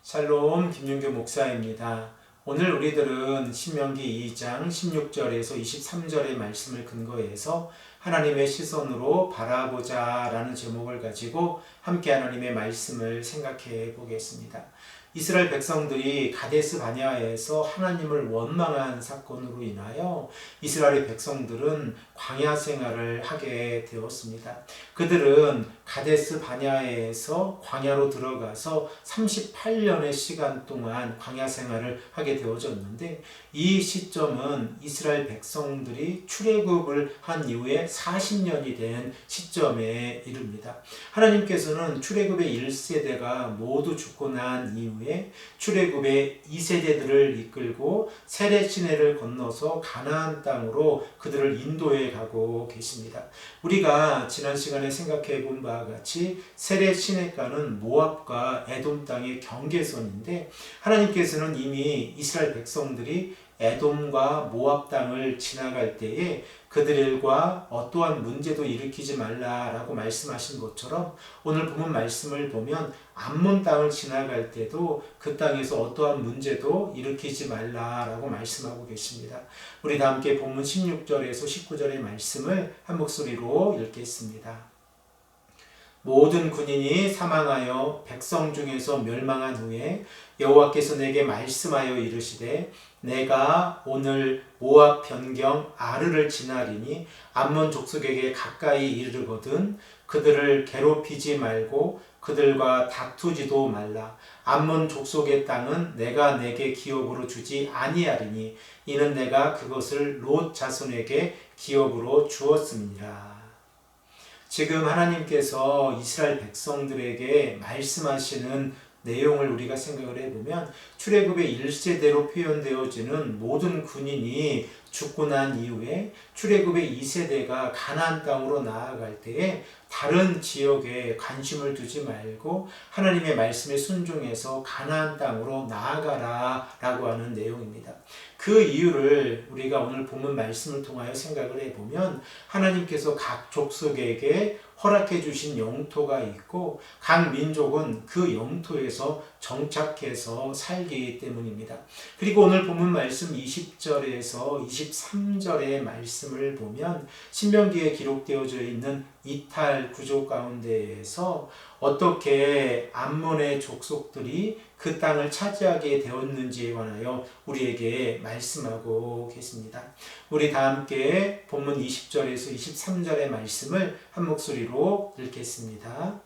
샬롬 김윤규 목사입니다. 오늘 우리들은 신명기 2장 16절에서 23절의 말씀을 근거해서 하나님의 시선으로 바라보자 라는 제목을 가지고 함께 하나님의 말씀을 생각해 보겠습니다. 이스라엘 백성들이 가데스 바네아에서 하나님을 원망한 사건으로 인하여 이스라엘 백성들은 광야 생활을 하게 되었습니다. 그들은 가데스 바네아에서 광야로 들어가서 38년의 시간 동안 광야 생활을 하게 되어졌는데, 이 시점은 이스라엘 백성들이 출애굽을 한 이후에 40년이 된 시점에 이릅니다. 하나님께서는 출애굽의 1세대가 모두 죽고 난 이후에 출애굽의 2세대들을 이끌고 세례 시내를 건너서 가나안 땅으로 그들을 인도해 가고 계십니다. 우리가 지난 시간에 생각해 본 바와 같이 세례 시내가는 모압과 에돔 땅의 경계선인데, 하나님께서는 이미 이스라엘 백성들이 에돔과 모압 땅을 지나갈 때에 그들과 어떠한 문제도 일으키지 말라라고 말씀하신 것처럼, 오늘 본문 말씀을 보면 암몬 땅을 지나갈 때도 그 땅에서 어떠한 문제도 일으키지 말라라고 말씀하고 계십니다. 우리 다 함께 본문 16절에서 19절의 말씀을 한 목소리로 읽겠습니다. 모든 군인이 사망하여 백성 중에서 멸망한 후에 여호와께서 내게 말씀하여 이르시되, 내가 오늘 모압 변경 아르를 지나리니 암몬 족속에게 가까이 이르거든 그들을 괴롭히지 말고 그들과 다투지도 말라. 암몬 족속의 땅은 내가 내게 기업으로 주지 아니하리니 이는 내가 그것을 롯 자손에게 기업으로 주었음이니라. 지금 하나님께서 이스라엘 백성들에게 말씀하시는 내용을 우리가 생각을 해보면, 출애굽의 1세대로 표현되어지는 모든 군인이 죽고 난 이후에 출애굽의 2세대가 가나안 땅으로 나아갈 때에 다른 지역에 관심을 두지 말고 하나님의 말씀에 순종해서 가나안 땅으로 나아가라 라고 하는 내용입니다. 그 이유를 우리가 오늘 본문 말씀을 통하여 생각을 해보면, 하나님께서 각 족속에게 허락해 주신 영토가 있고 각 민족은 그 영토에서 정착해서 살기 때문입니다. 그리고 오늘 본문 말씀 20절에서 23절의 말씀을 보면 신명기에 기록되어져 있는 이탈 구조 가운데에서 어떻게 암몬의 족속들이 그 땅을 차지하게 되었는지에 관하여 우리에게 말씀하고 계십니다. 우리 다 함께 본문 20절에서 23절의 말씀을 한 목소리로 읽겠습니다.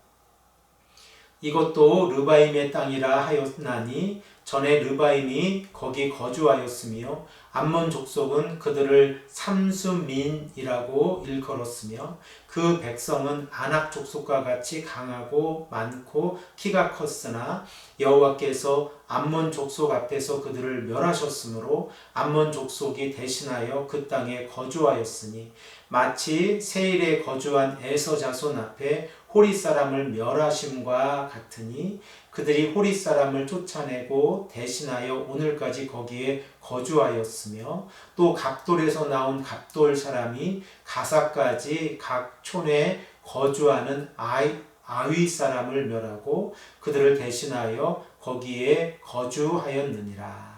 이것도 르바임의 땅이라 하였나니 전에 르바임이 거기 거주하였으며 암몬 족속은 그들을 삼수민이라고 일컬었으며 그 백성은 아낙 족속과 같이 강하고 많고 키가 컸으나 여호와께서 암몬 족속 앞에서 그들을 멸하셨으므로 암몬 족속이 대신하여 그 땅에 거주하였으니 마치 세일에 거주한 에서 자손 앞에 호리 사람을 멸하심과 같으니 그들이 호리 사람을 쫓아내고 대신하여 오늘까지 거기에 거주하였으며, 또 갑돌에서 나온 갑돌 사람이 가사까지 각 촌에 거주하는 아위 사람을 멸하고 그들을 대신하여 거기에 거주하였느니라.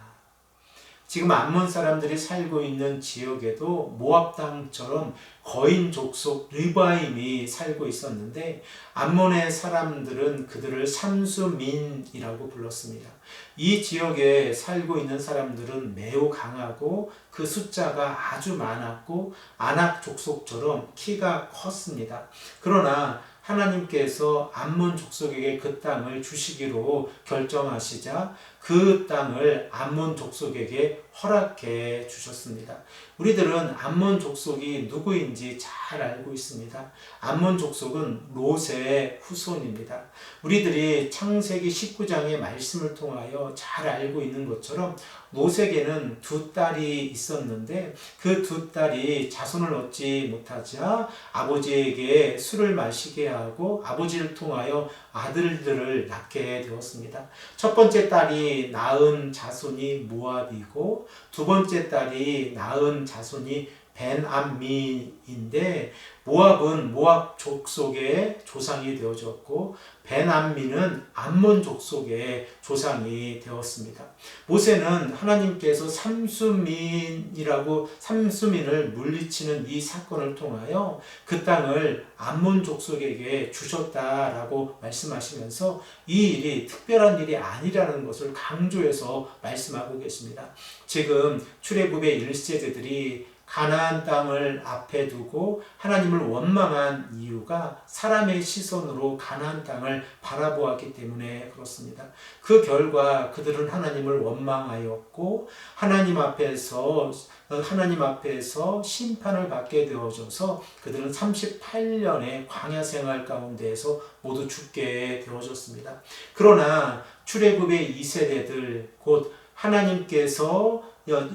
지금 암몬 사람들이 살고 있는 지역에도 모압 땅처럼 거인 족속 르바임이 살고 있었는데, 암몬의 사람들은 그들을 삼수민이라고 불렀습니다. 이 지역에 살고 있는 사람들은 매우 강하고 그 숫자가 아주 많았고 아낙 족속처럼 키가 컸습니다. 그러나 하나님께서 암몬 족속에게 그 땅을 주시기로 결정하시자 그 땅을 암몬 족속에게 허락해 주셨습니다. 우리들은 암몬 족속이 누구인지 잘 알고 있습니다. 암몬 족속은 롯의 후손입니다. 우리들이 창세기 19장의 말씀을 통하여 잘 알고 있는 것처럼 롯에게는 두 딸이 있었는데 그 두 딸이 자손을 얻지 못하자 아버지에게 술을 마시게 하고 아버지를 통하여 아들들을 낳게 되었습니다. 첫 번째 딸이 낳은 자손이 모압이고 두 번째 딸이 낳은 자손이 벤암미인데 모압은 모압 족속의 조상이 되어졌고 벤암미는 암몬 족속의 조상이 되었습니다. 모세는 하나님께서 삼수민을 물리치는 이 사건을 통하여 그 땅을 암몬 족속에게 주셨다라고 말씀하시면서 이 일이 특별한 일이 아니라는 것을 강조해서 말씀하고 계십니다. 지금 출애굽의 1세대들이 가나안 땅을 앞에 두고 하나님을 원망한 이유가 사람의 시선으로 가나안 땅을 바라보았기 때문에 그렇습니다. 그 결과 그들은 하나님을 원망하였고 하나님 앞에서 심판을 받게 되어져서 그들은 38년의 광야 생활 가운데에서 모두 죽게 되어졌습니다. 그러나 출애굽의 2세대들 곧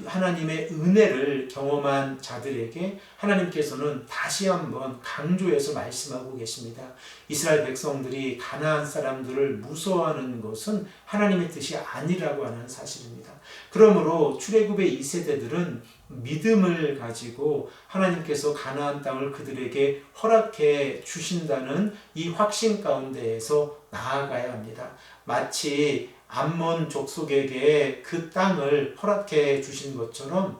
하나님의 은혜를 경험한 자들에게 하나님께서는 다시 한번 강조해서 말씀하고 계십니다. 이스라엘 백성들이 가나안 사람들을 무서워하는 것은 하나님의 뜻이 아니라고 하는 사실입니다. 그러므로 출애굽의 2세대들은 믿음을 가지고 하나님께서 가나안 땅을 그들에게 허락해 주신다는 이 확신 가운데에서 나아가야 합니다. 마치 암몬 족속에게 그 땅을 허락해 주신 것처럼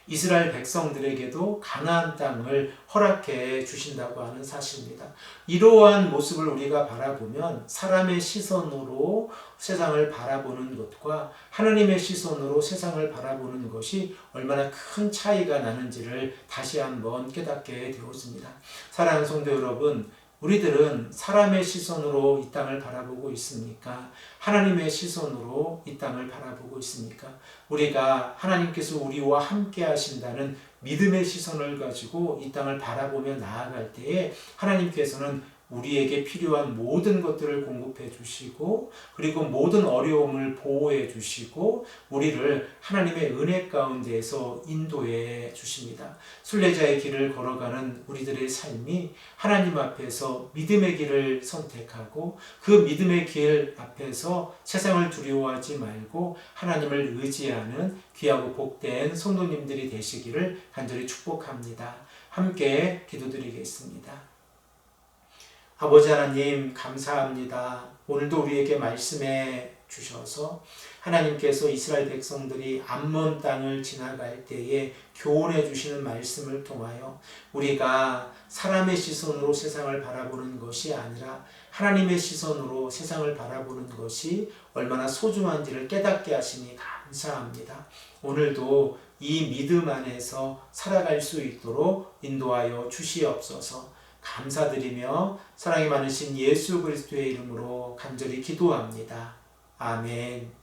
이스라엘 백성들에게도 가나안 땅을 허락해 주신다고 하는 사실입니다. 이러한 모습을 우리가 바라보면 사람의 시선으로 세상을 바라보는 것과 하나님의 시선으로 세상을 바라보는 것이 얼마나 큰 차이가 나는지를 다시 한번 깨닫게 되었습니다. 사랑하는 성도 여러분, 우리들은 사람의 시선으로 이 땅을 바라보고 있습니까? 하나님의 시선으로 이 땅을 바라보고 있습니까? 우리가 하나님께서 우리와 함께 하신다는 믿음의 시선을 가지고 이 땅을 바라보며 나아갈 때에 하나님께서는 우리에게 필요한 모든 것들을 공급해 주시고 그리고 모든 어려움을 보호해 주시고 우리를 하나님의 은혜 가운데에서 인도해 주십니다. 순례자의 길을 걸어가는 우리들의 삶이 하나님 앞에서 믿음의 길을 선택하고 그 믿음의 길 앞에서 세상을 두려워하지 말고 하나님을 의지하는 귀하고 복된 성도님들이 되시기를 간절히 축복합니다. 함께 기도드리겠습니다. 아버지 하나님 감사합니다. 오늘도 우리에게 말씀해 주셔서 하나님께서 이스라엘 백성들이 암몬 땅을 지나갈 때에 교훈해 주시는 말씀을 통하여 우리가 사람의 시선으로 세상을 바라보는 것이 아니라 하나님의 시선으로 세상을 바라보는 것이 얼마나 소중한지를 깨닫게 하시니 감사합니다. 오늘도 이 믿음 안에서 살아갈 수 있도록 인도하여 주시옵소서. 감사드리며 사랑이 많으신 예수 그리스도의 이름으로 간절히 기도합니다. 아멘.